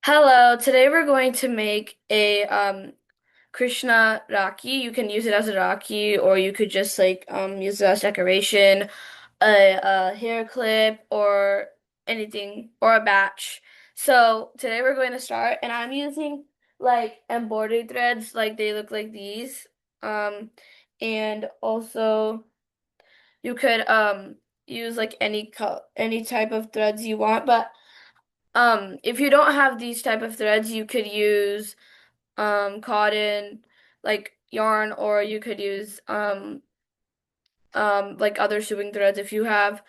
Hello, today we're going to make a Krishna Rakhi. You can use it as a Rakhi or you could just use it as decoration, a hair clip or anything or a batch. So today we're going to start and I'm using like embroidery threads like they look like these. Um and also you could use like any type of threads you want, but if you don't have these type of threads, you could use cotton, like yarn, or you could use like other sewing threads if you have.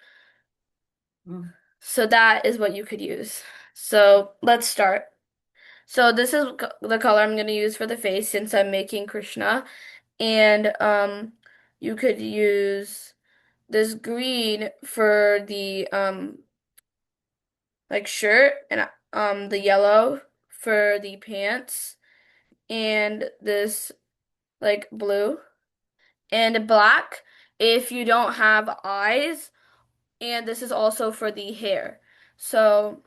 So that is what you could use. So let's start. So this is the color I'm going to use for the face since I'm making Krishna. And you could use this green for the like shirt and the yellow for the pants and this like blue and black if you don't have eyes, and this is also for the hair. So,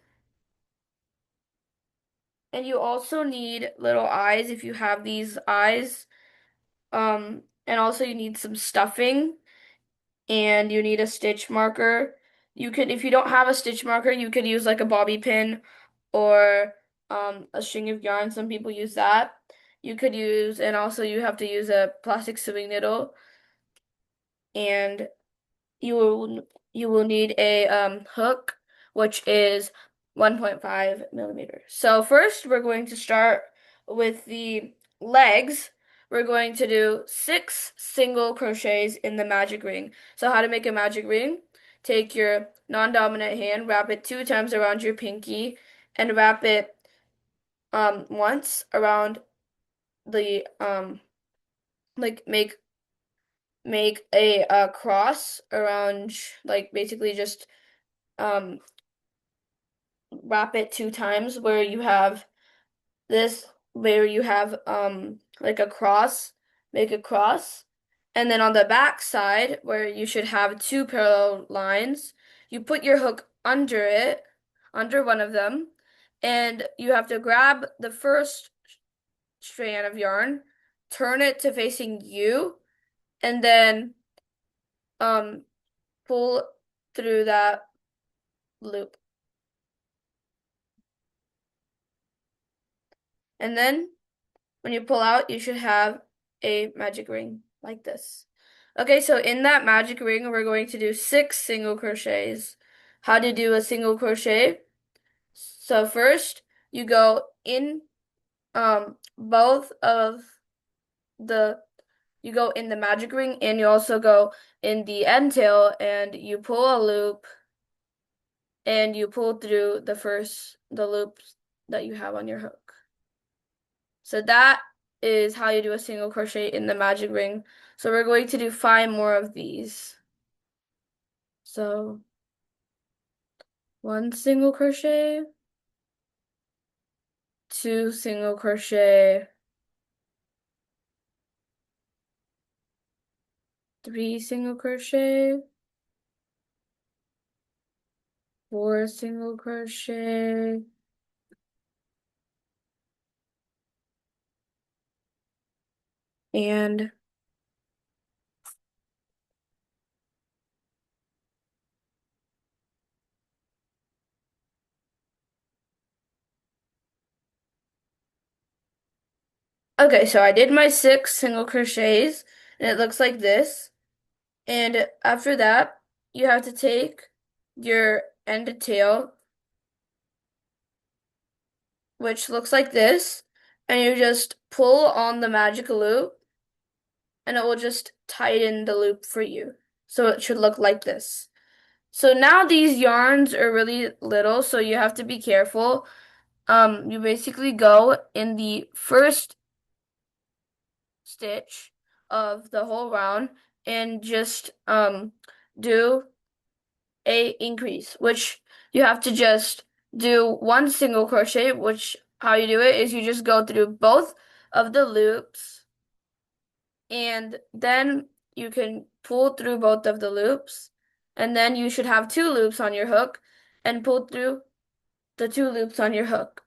and you also need little eyes if you have these eyes. And also you need some stuffing and you need a stitch marker. You could, if you don't have a stitch marker, you could use like a bobby pin or a string of yarn. Some people use that. You could use, and also you have to use a plastic sewing needle, and you will need a hook, which is 1.5 millimeters. So first, we're going to start with the legs. We're going to do 6 single crochets in the magic ring. So how to make a magic ring? Take your non-dominant hand, wrap it 2 times around your pinky, and wrap it once around the like make a cross around, like basically just um wrap it 2 times where you have this, where you have like a cross, make a cross, and then on the back side where you should have 2 parallel lines, you put your hook under it, under one of them, and you have to grab the first strand of yarn, turn it to facing you, and then um pull through that loop. And then when you pull out, you should have a magic ring like this. Okay, so in that magic ring, we're going to do 6 single crochets. How to do a single crochet? So first, you go in both of the you go in the magic ring and you also go in the end tail and you pull a loop and you pull through the loops that you have on your hook. So that is how you do a single crochet in the magic ring. So we're going to do 5 more of these. So 1 single crochet, 2 single crochet, 3 single crochet, 4 single crochet, and okay, so I did my 6 single crochets and it looks like this. And after that, you have to take your end tail, which looks like this, and you just pull on the magic loop and it will just tighten the loop for you. So it should look like this. So now these yarns are really little, so you have to be careful. You basically go in the first stitch of the whole round and just do a increase, which you have to just do 1 single crochet, which how you do it is you just go through both of the loops and then you can pull through both of the loops and then you should have 2 loops on your hook and pull through the 2 loops on your hook.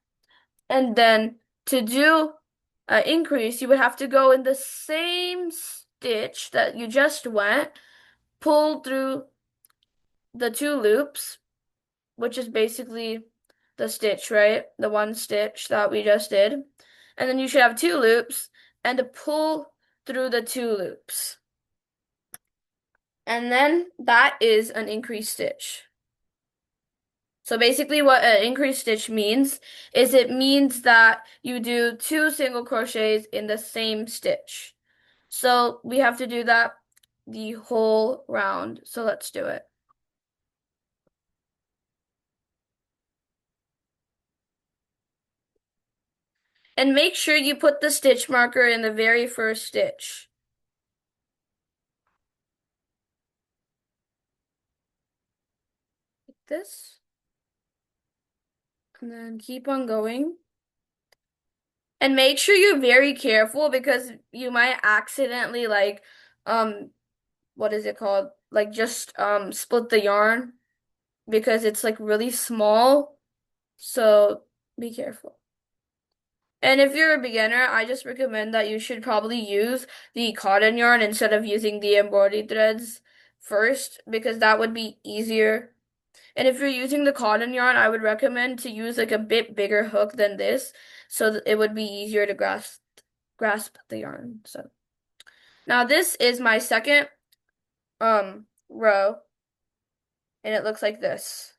And then to do an increase, you would have to go in the same stitch that you just went, pull through the two loops, which is basically the stitch, right? The one stitch that we just did. And then you should have two loops and to pull through the two loops. And then that is an increased stitch. So basically what an increased stitch means is it means that you do two single crochets in the same stitch. So we have to do that the whole round. So let's do it. And make sure you put the stitch marker in the very first stitch. Like this. And then keep on going. And make sure you're very careful because you might accidentally what is it called? Like just split the yarn because it's like really small. So be careful. And if you're a beginner, I just recommend that you should probably use the cotton yarn instead of using the embroidery threads first because that would be easier. And if you're using the cotton yarn, I would recommend to use like a bit bigger hook than this so that it would be easier to grasp the yarn. So now this is my second row and it looks like this.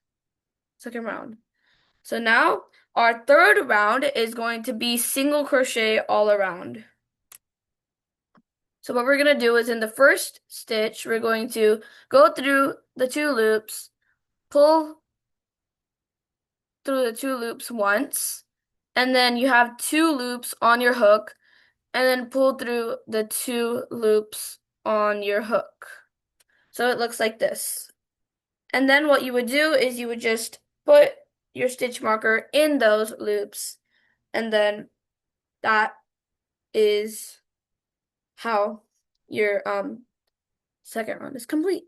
Second round. So now our third round is going to be single crochet all around. So what we're going to do is in the first stitch, we're going to go through the two loops, pull through the two loops once, and then you have two loops on your hook, and then pull through the two loops on your hook. So it looks like this. And then what you would do is you would just put your stitch marker in those loops, and then that is how your second round is complete.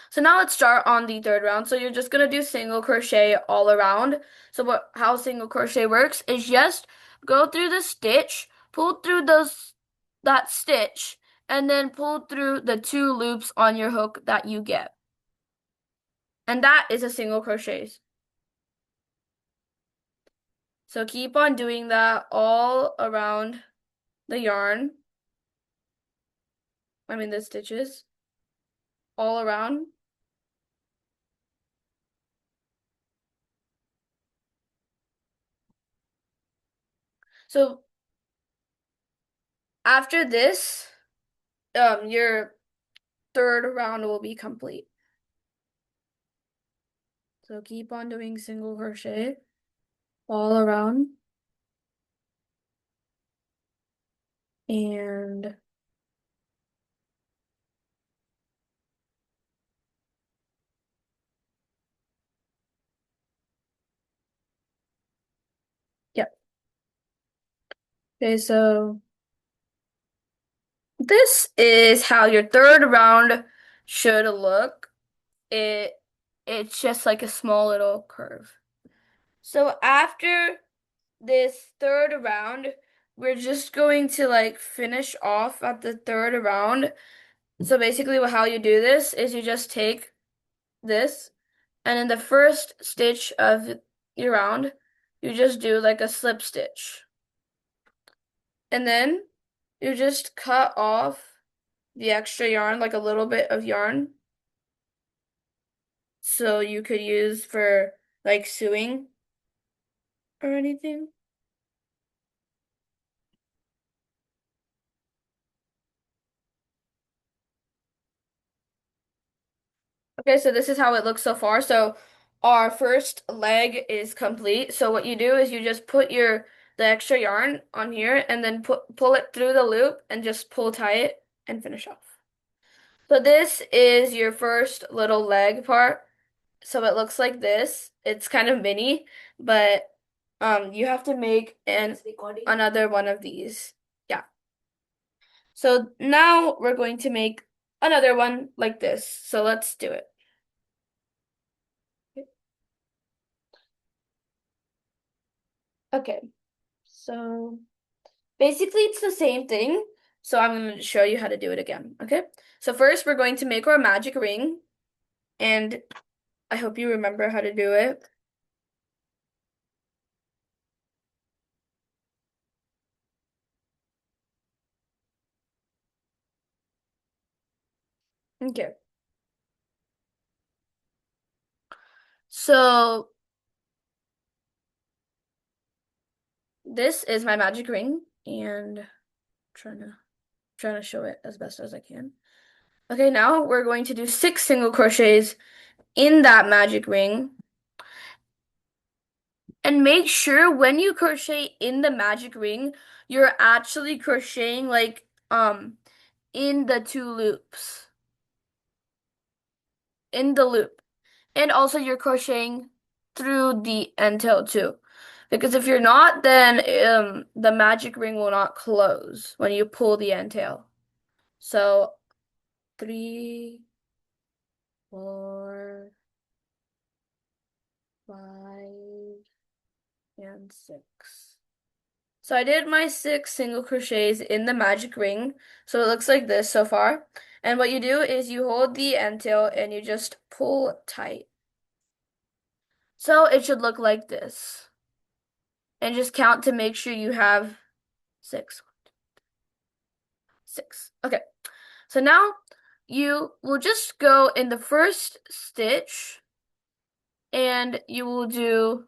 So now let's start on the third round. So you're just gonna do single crochet all around. So how single crochet works is just go through the stitch, pull through that stitch, and then pull through the two loops on your hook that you get. And that is a single crochet. So keep on doing that all around the yarn. The stitches all around. So after this, your third round will be complete. So keep on doing single crochet all around. And yep. Okay, so this is how your third round should look. It's just like a small little curve. So after this third round, we're just going to like finish off at the third round. So basically how you do this is you just take this and in the first stitch of your round, you just do like a slip stitch. And then you just cut off the extra yarn, like a little bit of yarn. So you could use for like sewing or anything. Okay, so this is how it looks so far. So our first leg is complete. So what you do is you just put the extra yarn on here and then pull it through the loop and just pull tie it and finish off. So this is your first little leg part. So it looks like this. It's kind of mini, but you have to make another one of these. Yeah. So now we're going to make another one like this. So let's do it. Okay. So basically it's the same thing. So I'm going to show you how to do it again. Okay. So first we're going to make our magic ring, and I hope you remember how to do it. Okay. So this is my magic ring, and trying to show it as best as I can. Okay, now we're going to do 6 single crochets in that magic ring. And make sure when you crochet in the magic ring, you're actually crocheting like in the 2 loops, in the loop. And also you're crocheting through the end tail too. Because if you're not, then the magic ring will not close when you pull the end tail. So 3, 4, 5, and 6. So I did my 6 single crochets in the magic ring. So it looks like this so far. And what you do is you hold the end tail and you just pull tight. So it should look like this. And just count to make sure you have 6. 6. Okay. So now you will just go in the first stitch and you will do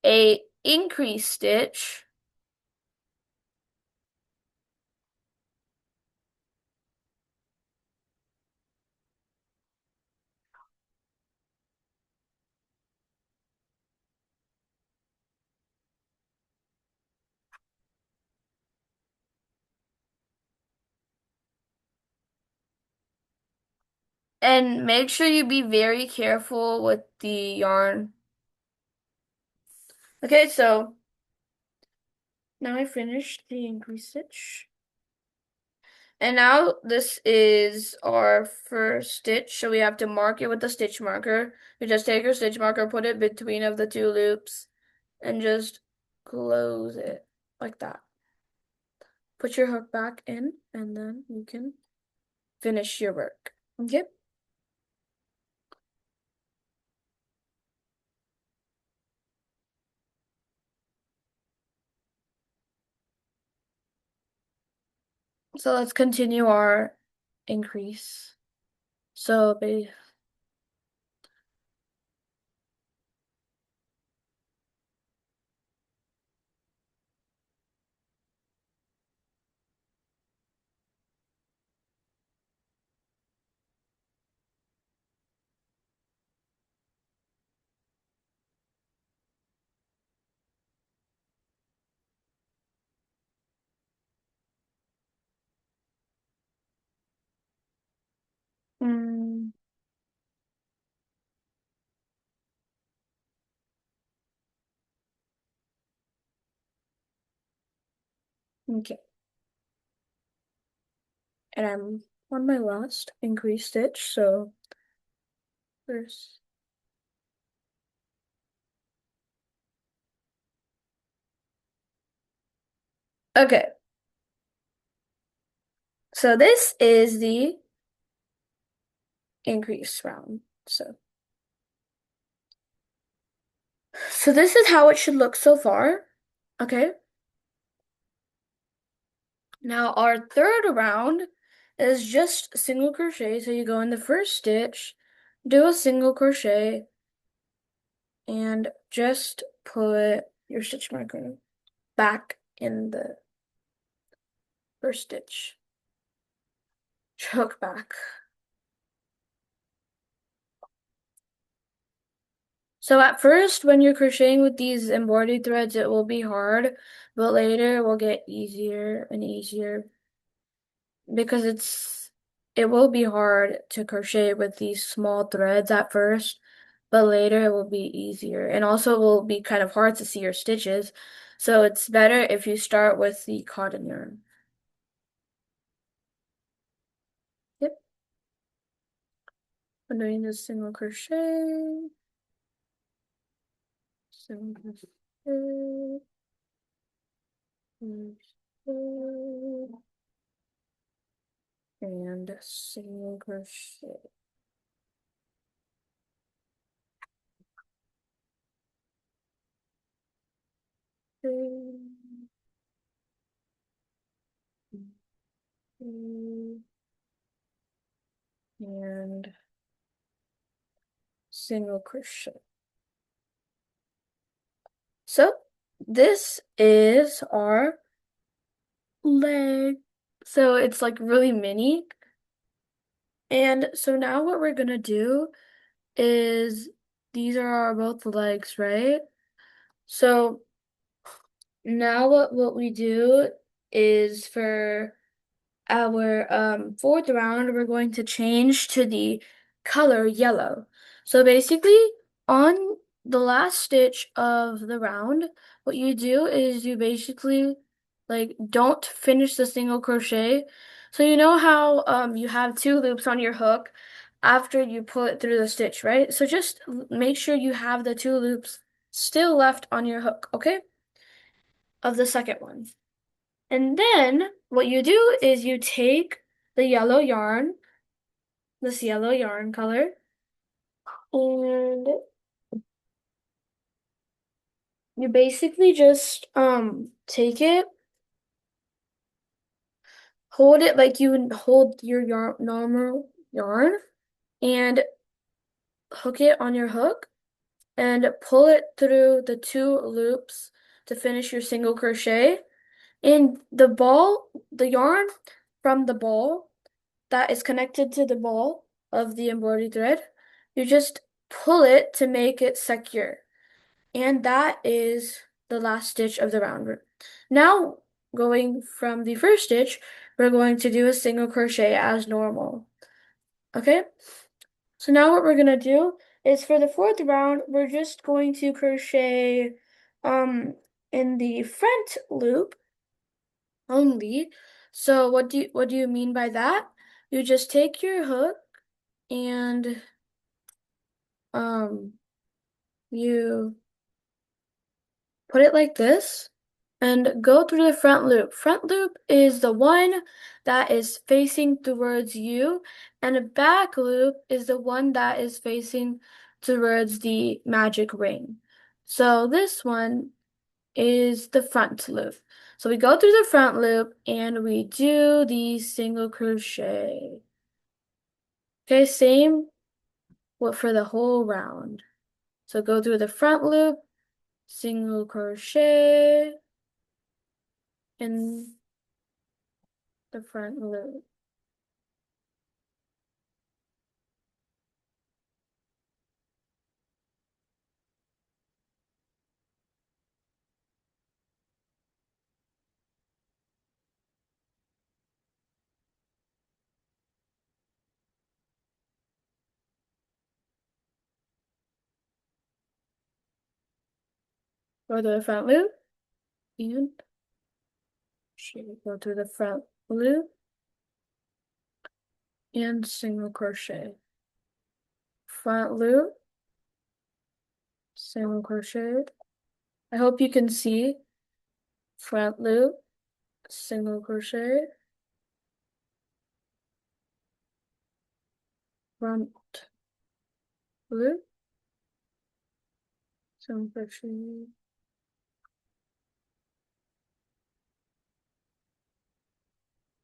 a increase stitch. And make sure you be very careful with the yarn. Okay, so now I finished the increase stitch. And now this is our first stitch, so we have to mark it with the stitch marker. We just take our stitch marker, put it between of the 2 loops, and just close it like that. Put your hook back in, and then you can finish your work. Okay? So let's continue our increase. So mm, okay. And I'm on my last increase stitch, so first. Okay. So this is the increase round. So this is how it should look so far. Okay. Now our third round is just single crochet. So you go in the first stitch, do a single crochet, and just put your stitch marker back in the first stitch. Hook back. So at first, when you're crocheting with these embroidery threads, it will be hard, but later it will get easier and easier because it will be hard to crochet with these small threads at first, but later it will be easier. And also it will be kind of hard to see your stitches. So it's better if you start with the cotton yarn. Yep. I'm doing this single crochet, single crochet. and single crochet. And single crochet. So this is our leg. So it's like really mini. And so now what we're gonna do is these are our both legs, right? So now what we do is for our fourth round, we're going to change to the color yellow. So basically, on the last stitch of the round, what you do is you basically like don't finish the single crochet. So you know how you have two loops on your hook after you pull it through the stitch, right? So just make sure you have the two loops still left on your hook, okay? Of the second one. And then what you do is you take the yellow yarn, this yellow yarn color, and you basically just take it, hold it like you would hold your yarn, normal yarn, and hook it on your hook and pull it through the two loops to finish your single crochet. And the yarn from the ball that is connected to the ball of the embroidery thread, you just pull it to make it secure. And that is the last stitch of the round. Now, going from the first stitch, we're going to do a single crochet as normal. Okay? So now what we're going to do is for the fourth round, we're just going to crochet um in the front loop only. So what do you mean by that? You just take your hook and um you put it like this and go through the front loop. Front loop is the one that is facing towards you, and the back loop is the one that is facing towards the magic ring. So this one is the front loop. So we go through the front loop and we do the single crochet. Okay, same for the whole round. So go through the front loop, single crochet in the front loop. Go to the front loop and go through the front loop and single crochet. Front loop, single crochet. I hope you can see front loop, single crochet, front loop, single crochet.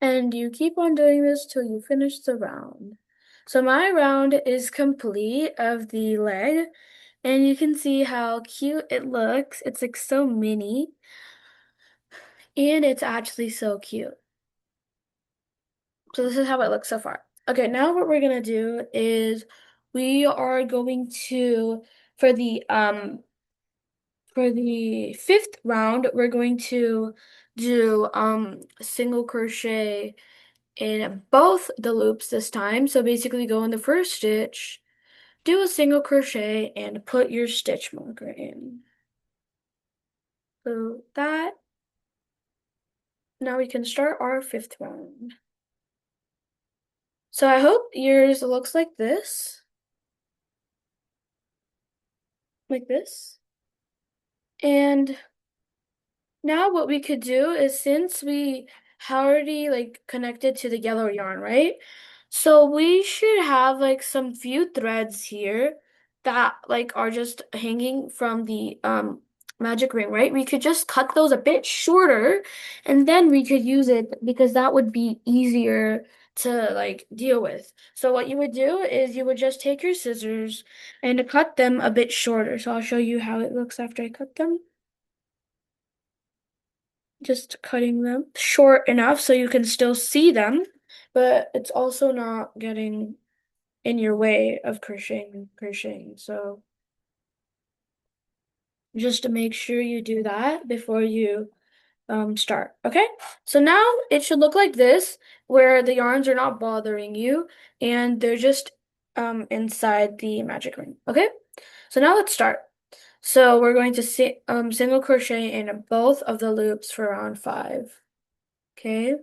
And you keep on doing this till you finish the round. So my round is complete of the leg, and you can see how cute it looks. It's like so mini, and it's actually so cute. So this is how it looks so far. Okay, now what we're gonna do is we are going to for the fifth round, we're going to do single crochet in both the loops this time. So basically go in the first stitch, do a single crochet, and put your stitch marker in. So that, now we can start our fifth round. So I hope yours looks like this. Like this. And Now what we could do is since we already like connected to the yellow yarn, right? So we should have like some few threads here that like are just hanging from the magic ring, right? We could just cut those a bit shorter and then we could use it because that would be easier to like deal with. So what you would do is you would just take your scissors and cut them a bit shorter. So I'll show you how it looks after I cut them. Just cutting them short enough so you can still see them, but it's also not getting in your way of crocheting. So just to make sure you do that before you start. Okay? So now it should look like this, where the yarns are not bothering you and they're just inside the magic ring. Okay? So now let's start. So we're going to single crochet in both of the loops for round 5. Okay?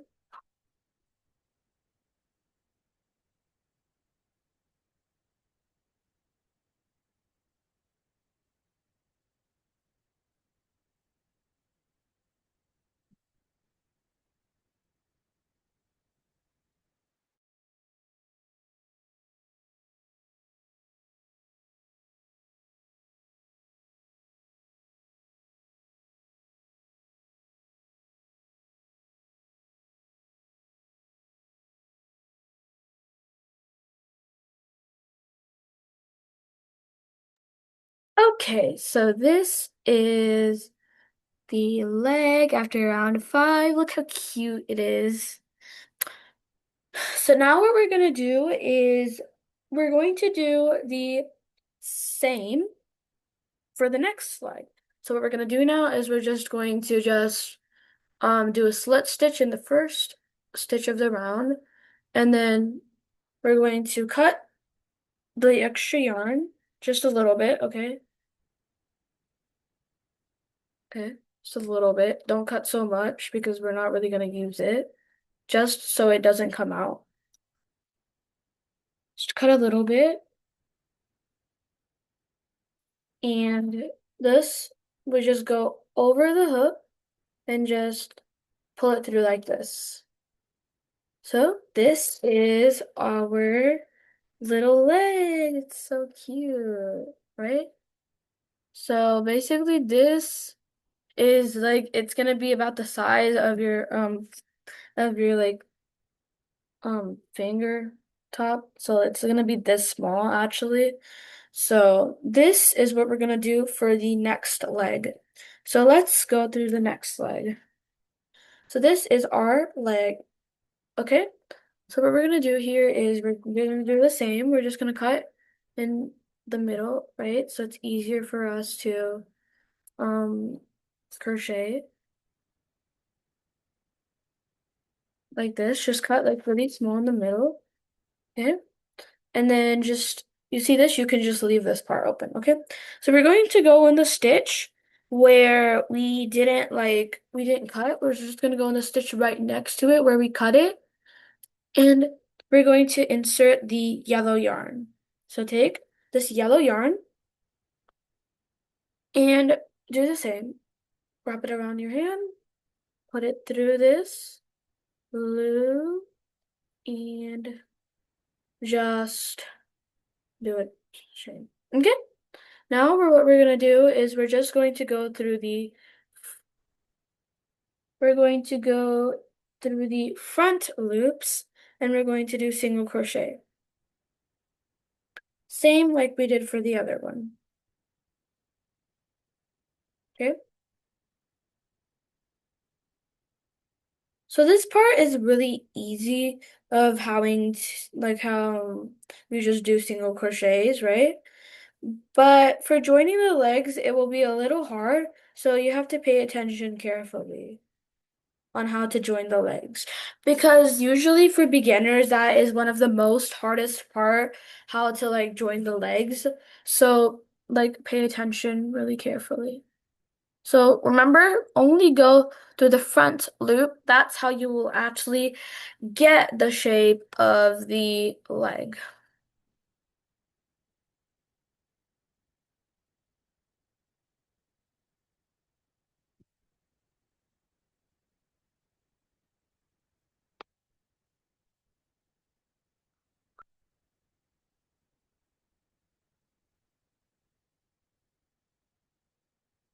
Okay, so this is the leg after round 5. Look how cute it is. So now what we're gonna do is we're going to do the same for the next leg. So what we're gonna do now is we're just going to just do a slit stitch in the first stitch of the round, and then we're going to cut the extra yarn just a little bit, okay? Okay, just a little bit. Don't cut so much because we're not really going to use it, just so it doesn't come out. Just cut a little bit, and this we just go over the hook and just pull it through like this. So this is our little leg. It's so cute, right? So basically this is like it's gonna be about the size of your like finger top. So it's gonna be this small actually. So this is what we're gonna do for the next leg. So let's go through the next leg. So this is our leg. Okay? So what we're gonna do here is we're gonna do the same. We're just gonna cut in the middle, right? So it's easier for us to um crochet like this. Just cut like really small in the middle. Okay? And then just, you see this? You can just leave this part open, okay? So we're going to go in the stitch where we didn't cut. We're just going to go in the stitch right next to it where we cut it. And we're going to insert the yellow yarn. So take this yellow yarn and do the same. Wrap it around your hand, put it through this loop, and just do it. Okay? Now what we're gonna do is we're going to go through the front loops and we're going to do single crochet. Same like we did for the other one. Okay? So this part is really easy of like how we just do single crochets, right? But for joining the legs, it will be a little hard, so you have to pay attention carefully on how to join the legs. Because usually for beginners, that is one of the most hardest part, how to like join the legs. So like pay attention really carefully. So remember, only go through the front loop. That's how you will actually get the shape of the leg.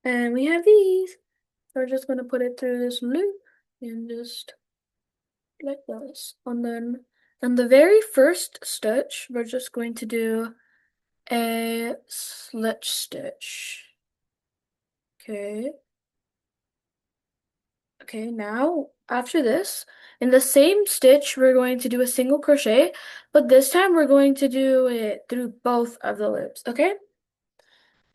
And we have these. We're just gonna put it through this loop and just like this. And then on the very first stitch, we're just going to do a slip stitch. Okay. Okay, now after this, in the same stitch, we're going to do a single crochet, but this time we're going to do it through both of the loops, okay?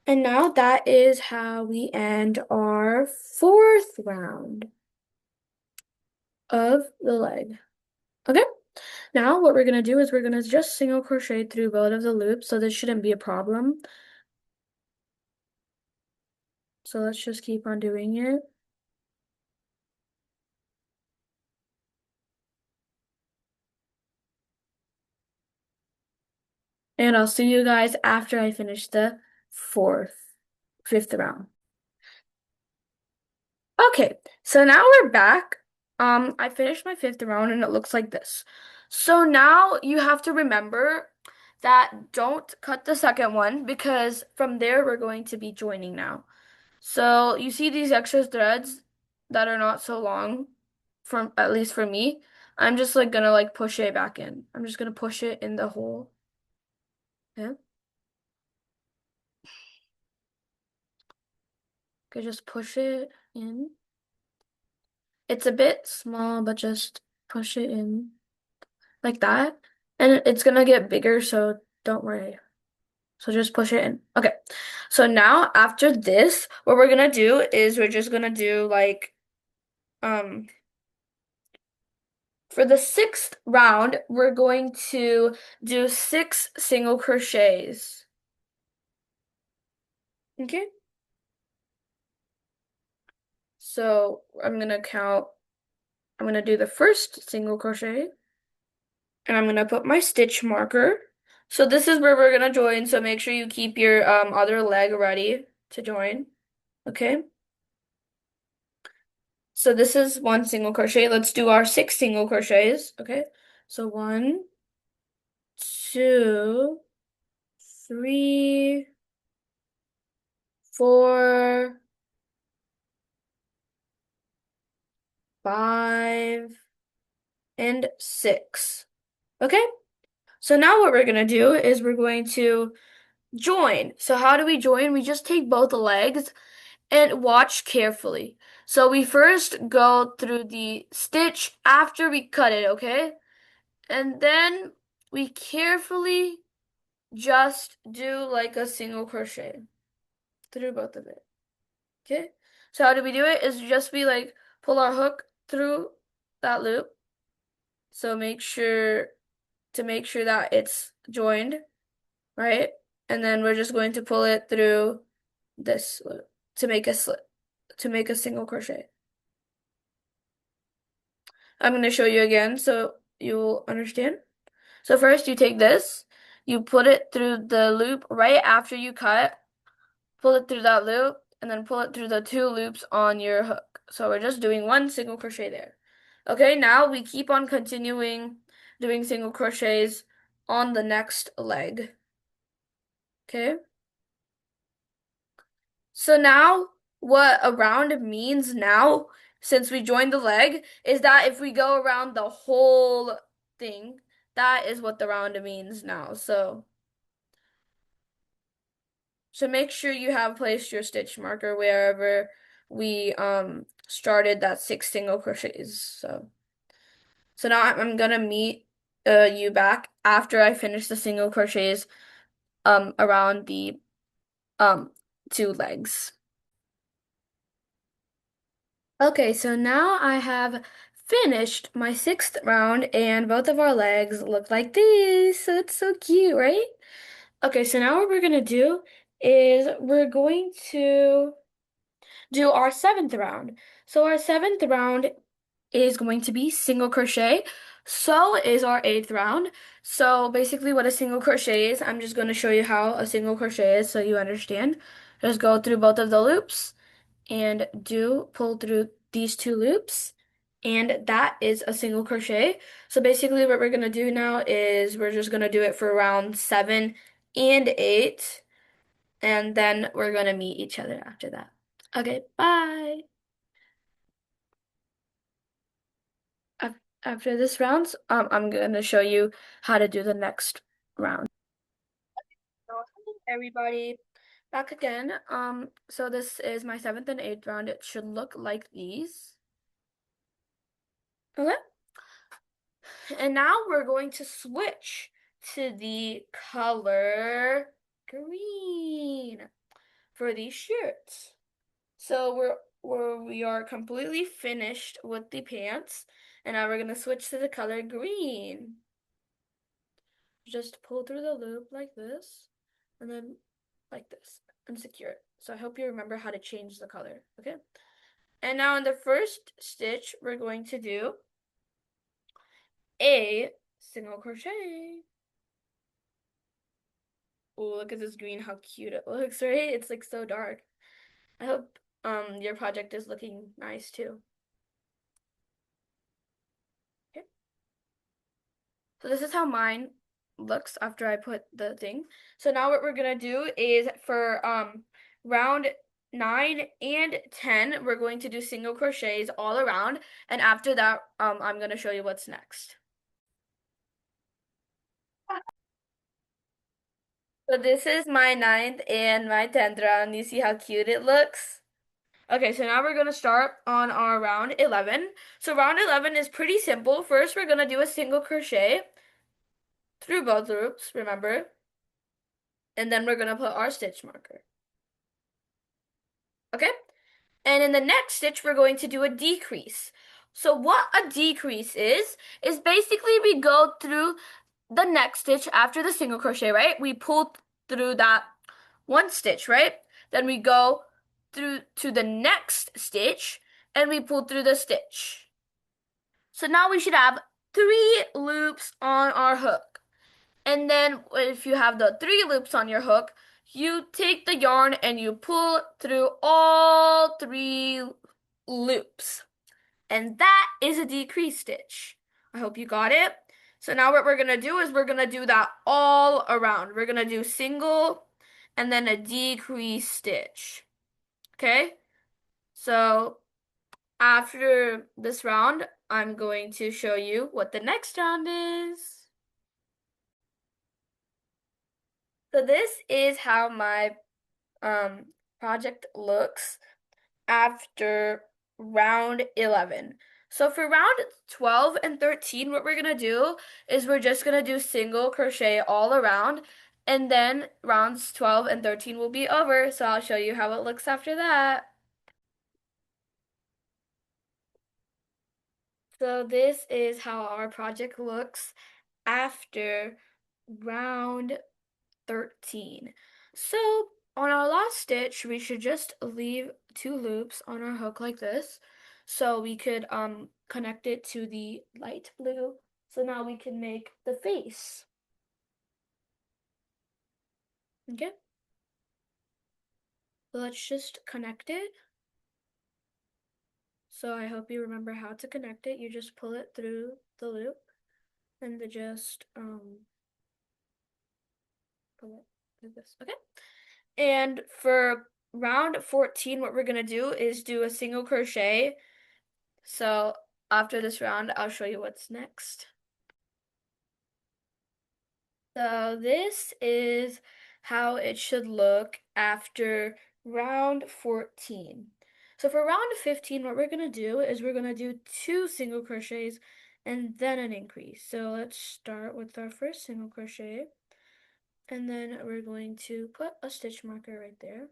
And now that is how we end our fourth round of the leg. Okay? Now what we're gonna do is we're gonna just single crochet through both of the loops, so this shouldn't be a problem. So let's just keep on doing it. And I'll see you guys after I finish the fifth round. Okay, so now we're back. I finished my fifth round and it looks like this. So now you have to remember that don't cut the second one because from there we're going to be joining now. So you see these extra threads that are not so long, from at least for me. I'm just like gonna like push it back in. I'm just gonna push it in the hole. Yeah. Okay, just push it in. It's a bit small, but just push it in like that. And it's gonna get bigger, so don't worry. So just push it in. Okay. So now after this, what we're gonna do is we're just gonna do like um for the sixth round, we're going to do 6 single crochets. Okay? So I'm gonna do the first single crochet, and I'm gonna put my stitch marker. So this is where we're gonna join, so make sure you keep your other leg ready to join. Okay? So this is 1 single crochet. Let's do our 6 single crochets. Okay? So 1, 2, 3, 4, 5, and 6. Okay? So now what we're gonna do is we're going to join. So how do we join? We just take both legs and watch carefully. So we first go through the stitch after we cut it, okay? And then we carefully just do like a single crochet through both of it. Okay? So how do we do it? Is just we like pull our hook through that loop. So make sure that it's joined, right? And then we're just going to pull it through this loop to make a slip, to make a single crochet. I'm going to show you again so you'll understand. So first you take this, you put it through the loop right after you cut, pull it through that loop, and then pull it through the 2 loops on your hook. So we're just doing 1 single crochet there. Okay, now we keep on continuing doing single crochets on the next leg. Okay? So now what a round means now, since we joined the leg, is that if we go around the whole thing, that is what the round means now. So make sure you have placed your stitch marker wherever we started that 6 single crochets. So now I'm gonna meet you back after I finish the single crochets around the um 2 legs. Okay, so now I have finished my sixth round and both of our legs look like this. So it's so cute, right? Okay, so now what we're gonna do is we're going to do our seventh round. So our seventh round is going to be single crochet. So is our eighth round. So basically what a single crochet is, I'm just going to show you how a single crochet is so you understand. Just go through both of the loops and pull through these 2 loops. And that is a single crochet. So basically what we're going to do now is we're just going to do it for round 7 and 8. And then we're going to meet each other after that. Okay, bye. After this round, I'm gonna show you how to do the next round. So, hello everybody, back again. So this is my seventh and eighth round. It should look like these. Okay. And now we're going to switch to the color green for these shirts. So we are completely finished with the pants, and now we're gonna switch to the color green. Just pull through the loop like this, and then like this, and secure it. So I hope you remember how to change the color, okay? And now in the first stitch, we're going to do a single crochet. Oh, look at this green, how cute it looks, right? It's like so dark. I hope your project is looking nice too. Okay. So this is how mine looks after I put the thing. So now what we're gonna do is for round 9 and 10, we're going to do single crochets all around, and after that, I'm gonna show you what's next. So this is my ninth and my 10th round. You see how cute it looks? Okay, so now we're gonna start on our round 11. So round 11 is pretty simple. First, we're gonna do a single crochet through both loops, remember? And then we're gonna put our stitch marker. Okay? And in the next stitch, we're going to do a decrease. So what a decrease is basically we go through the next stitch after the single crochet, right? We pull through that one stitch, right? Then we go through to the next stitch and we pull through the stitch. So now we should have 3 loops on our hook. And then if you have the 3 loops on your hook, you take the yarn and you pull through all 3 loops. And that is a decrease stitch. I hope you got it. So now what we're going to do is we're going to do that all around. We're going to do single and then a decrease stitch. Okay? So after this round, I'm going to show you what the next round is. So this is how my project looks after round 11. So for round 12 and 13, what we're gonna do is we're just gonna do single crochet all around, and then rounds 12 and 13 will be over. So I'll show you how it looks after that. So this is how our project looks after round 13. So on our last stitch, we should just leave 2 loops on our hook like this. So we could connect it to the light blue. So now we can make the face. Okay. So let's just connect it. So I hope you remember how to connect it. You just pull it through the loop and just pull it like this. Okay. And for round 14, what we're gonna do is do a single crochet. So after this round, I'll show you what's next. So this is how it should look after round 14. So for round 15, what we're going to do is we're going to do 2 single crochets and then an increase. So let's start with our first single crochet. And then we're going to put a stitch marker right there.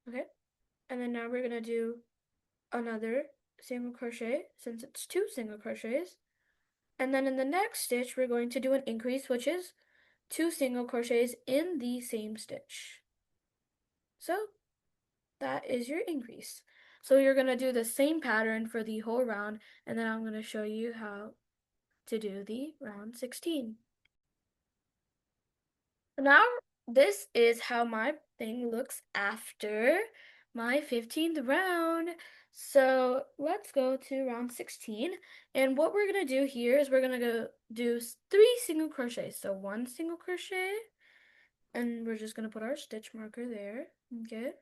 Okay. And then now we're going to do another single crochet since it's 2 single crochets. And then in the next stitch, we're going to do an increase, which is 2 single crochets in the same stitch. So that is your increase. So you're going to do the same pattern for the whole round, and then I'm going to show you how to do the round 16. Now, this is how my thing looks after my 15th round. So let's go to round 16. And what we're going to do here is we're going to go do three single crochets. So one single crochet, and we're just going to put our stitch marker there. Okay.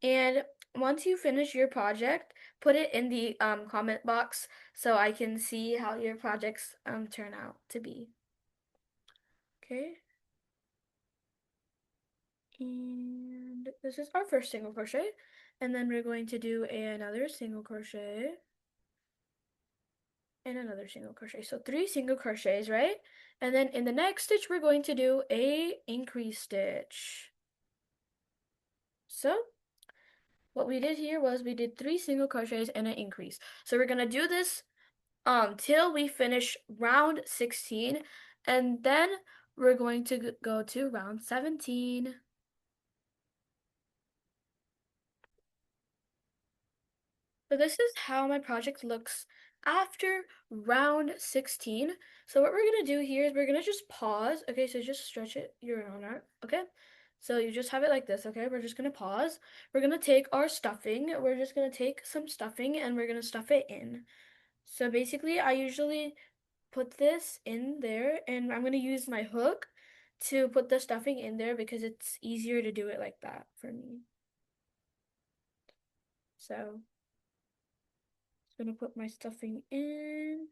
And once you finish your project, put it in the comment box so I can see how your projects turn out to be. Okay. And this is our first single crochet. And then we're going to do another single crochet and another single crochet. So three single crochets, right? And then in the next stitch, we're going to do a increase stitch. So what we did here was we did three single crochets and an increase. So we're gonna do this till we finish round 16, and then we're going to go to round 17. So this is how my project looks after round 16. So what we're gonna do here is we're gonna just pause. Okay, so just stretch it your own out. Okay, so you just have it like this. Okay, we're just gonna pause. We're gonna take our stuffing. We're just gonna take some stuffing and we're gonna stuff it in. So basically, I usually put this in there, and I'm gonna use my hook to put the stuffing in there because it's easier to do it like that for me. So just gonna put my stuffing in.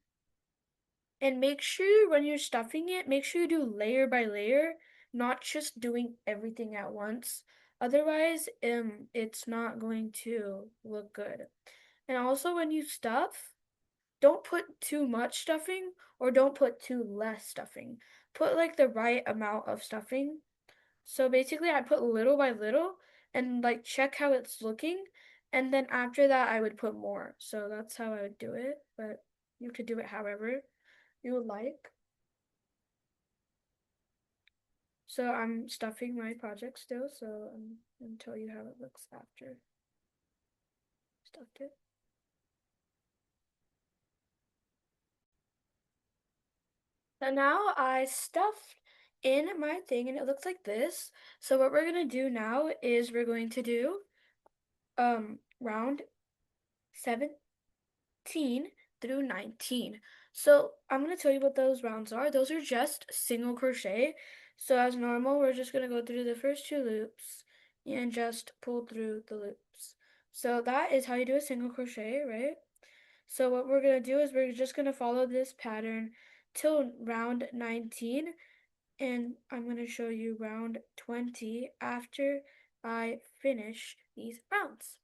And make sure when you're stuffing it, make sure you do layer by layer, not just doing everything at once. Otherwise, it's not going to look good. And also when you stuff, don't put too much stuffing or don't put too less stuffing. Put like the right amount of stuffing. So basically I put little by little and like check how it's looking. And then after that I would put more. So that's how I would do it. But you could do it however you would like. So I'm stuffing my project still, so I'm gonna tell you how it looks after stuffed it. So now I stuffed in my thing and it looks like this. So what we're gonna do now is we're going to do round 17 through 19. So I'm gonna tell you what those rounds are. Those are just single crochet. So as normal, we're just gonna go through the first two loops and just pull through the loops. So that is how you do a single crochet, right? So what we're gonna do is we're just gonna follow this pattern till round 19, and I'm gonna show you round 20 after I finish these rounds.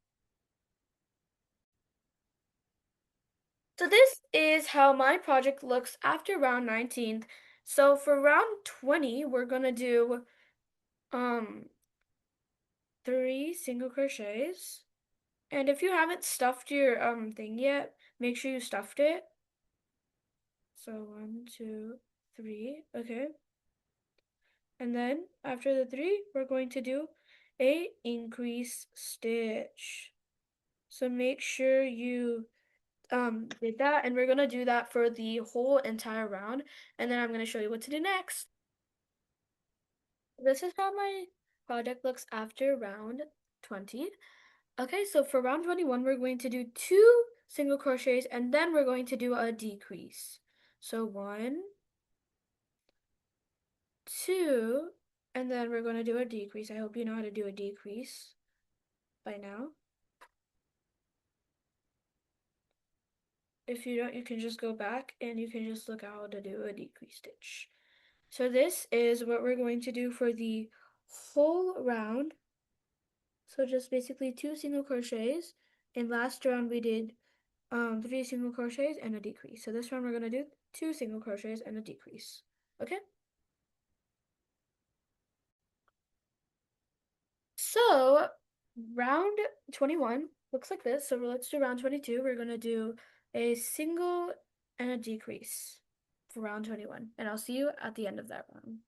So this is how my project looks after round 19. So for round 20, we're gonna do um three single crochets. And if you haven't stuffed your thing yet, make sure you stuffed it. So one, two, three, okay. And then after the three, we're going to do a increase stitch. So make sure you did that, and we're gonna do that for the whole entire round, and then I'm gonna show you what to do next. This is how my project looks after round 20. Okay, so for round 21, we're going to do two single crochets, and then we're going to do a decrease. So one, two, and then we're going to do a decrease. I hope you know how to do a decrease by now. If you don't, you can just go back and you can just look how to do a decrease stitch. So this is what we're going to do for the whole round. So just basically two single crochets. And last round we did three single crochets and a decrease. So this round we're going to do two single crochets and a decrease. Okay? So round 21 looks like this. So let's do round 22. We're going to do a single and a decrease for round 21. And I'll see you at the end of that round.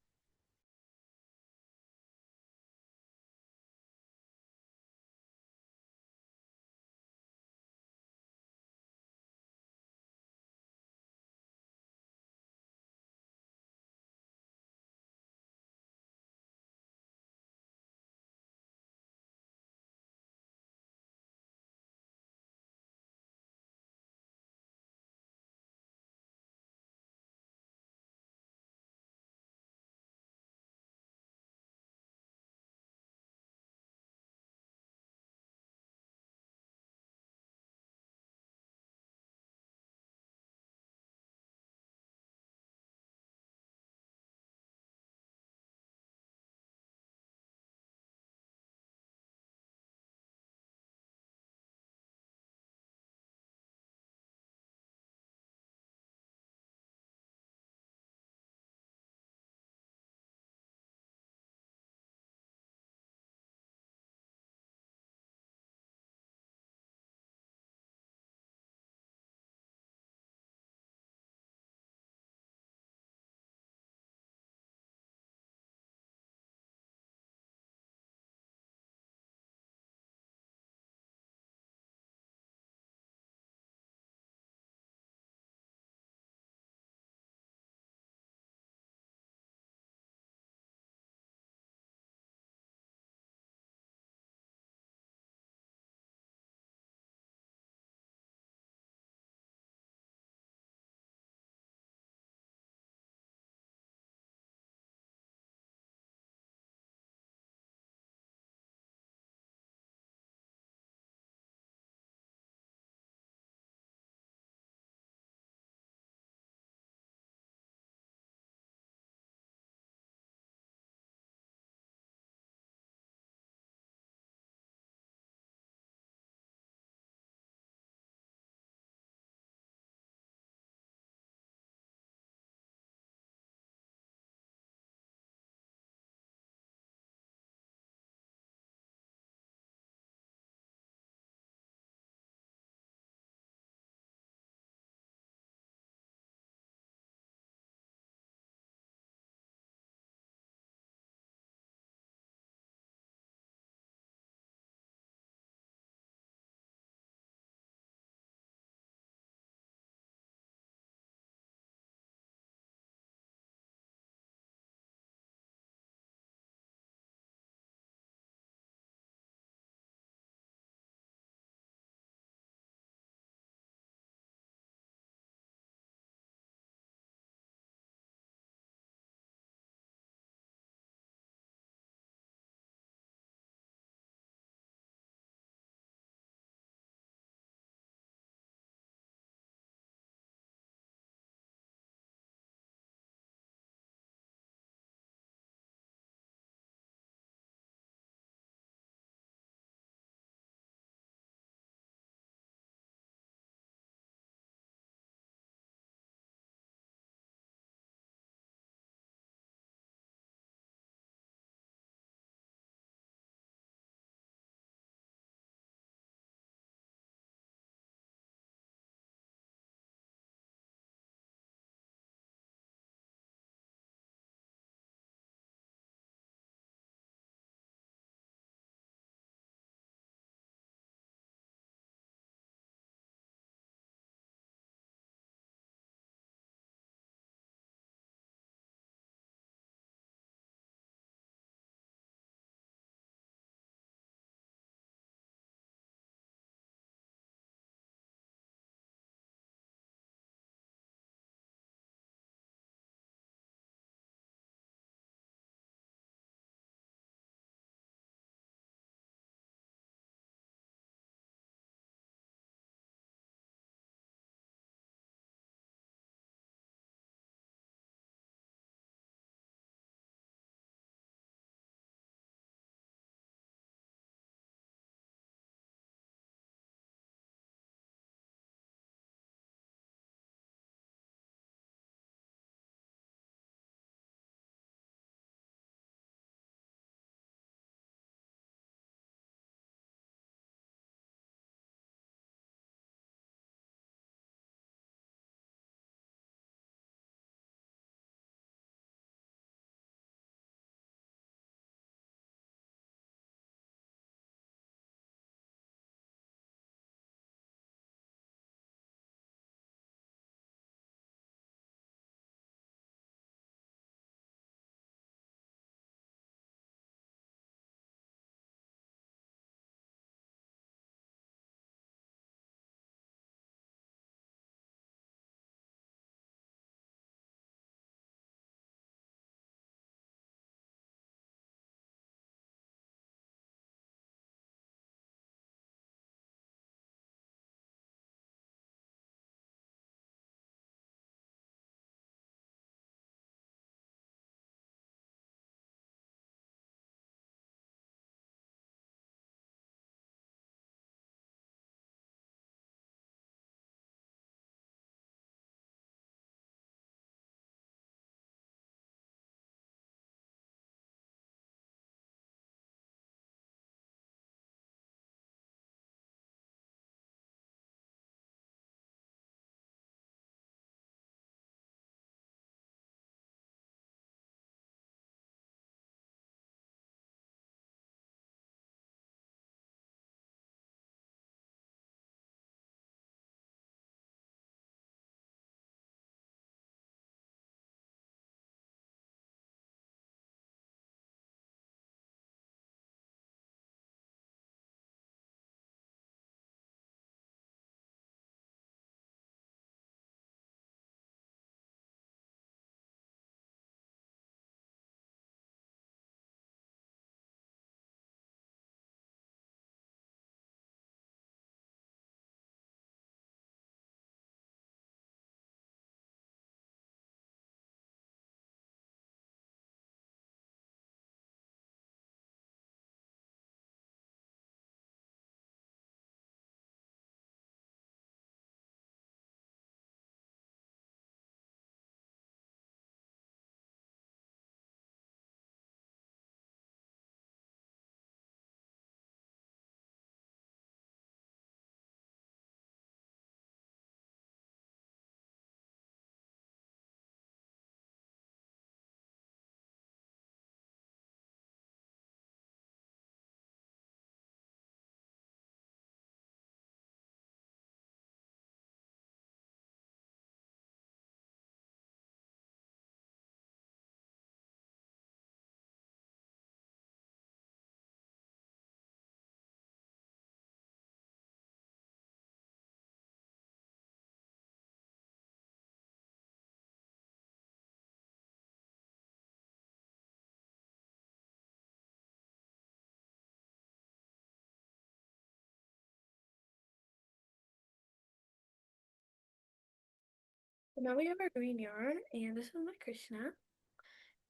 Now we have our green yarn, and this is my Krishna.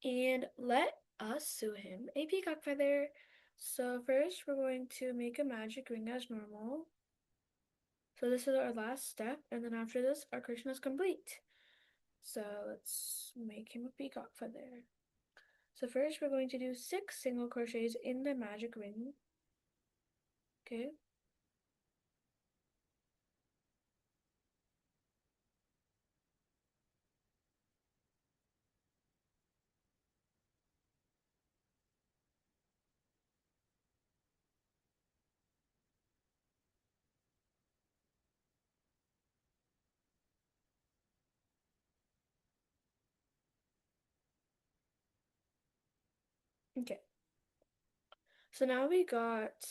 And let us sew him a peacock feather. So first we're going to make a magic ring as normal. So this is our last step, and then after this, our Krishna is complete. So let's make him a peacock feather. So first we're going to do 6 single crochets in the magic ring. Okay. Okay. So now we got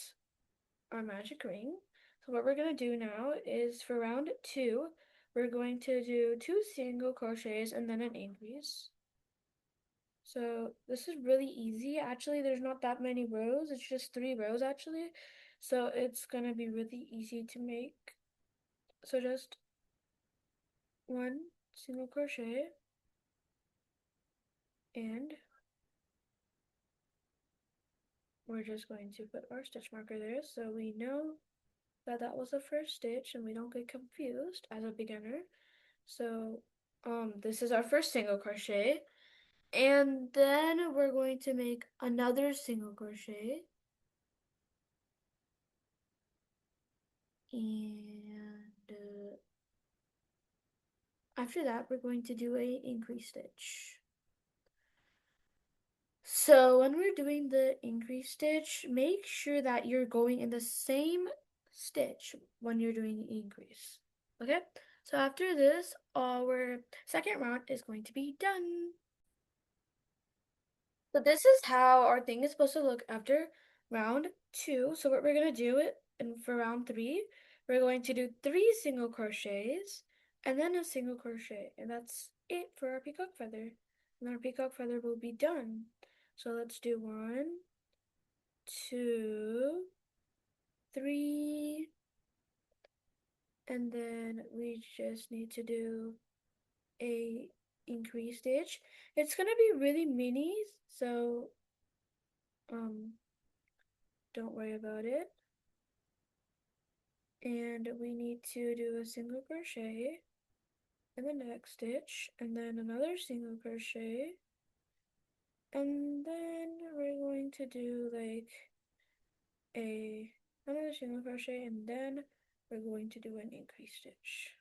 our magic ring. So what we're going to do now is for round 2, we're going to do 2 single crochets and then an increase. So this is really easy. Actually, there's not that many rows. It's just 3 rows actually. So it's going to be really easy to make. So just 1 single crochet and we're just going to put our stitch marker there so we know that that was the first stitch and we don't get confused as a beginner. So this is our first single crochet, and then we're going to make another single crochet, and after that we're going to do a increase stitch. So when we're doing the increase stitch, make sure that you're going in the same stitch when you're doing the increase. Okay? So after this, our second round is going to be done. So this is how our thing is supposed to look after round 2. So what we're going to do it and for round 3, we're going to do 3 single crochets and then a single crochet. And that's it for our peacock feather. And our peacock feather will be done. So let's do 1, 2, 3, and then we just need to do a increase stitch. It's gonna be really mini, so don't worry about it. And we need to do a single crochet in the next stitch, and then another single crochet, and then we're going to do like a another single crochet, and then we're going to do an increase stitch.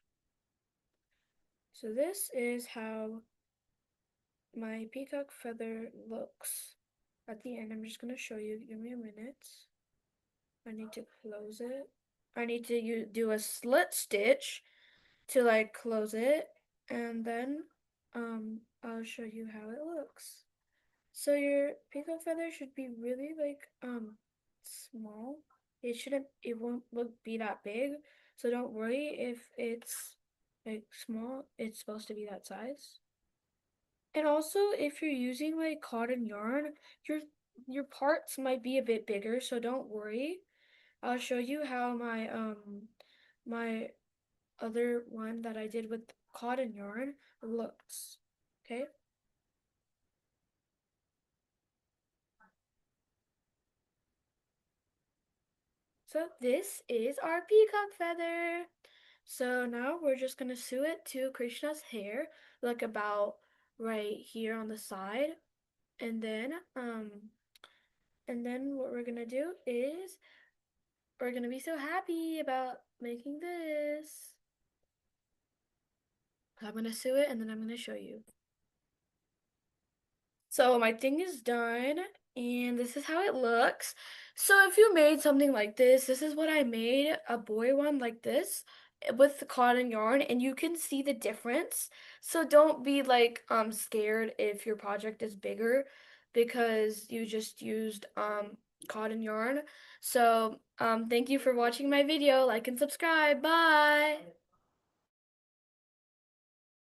So this is how my peacock feather looks at the end. I'm just going to show you. Give me a minute. I need to close it. I need to do a slit stitch to like close it, and then I'll show you how it looks. So your peacock feather should be really like small. It won't be that big. So don't worry if it's like small. It's supposed to be that size. And also, if you're using like cotton yarn, your parts might be a bit bigger, so don't worry. I'll show you how my other one that I did with cotton yarn looks. Okay? So this is our peacock feather. So now we're just gonna sew it to Krishna's hair, like about right here on the side. And then what we're gonna do is we're gonna be so happy about making this. I'm gonna sew it and then I'm gonna show you. So my thing is done and this is how it looks. So if you made something like this is what I made, a boy one like this with the cotton yarn, and you can see the difference. So don't be like scared if your project is bigger because you just used cotton yarn. So thank you for watching my video. Like and subscribe. Bye.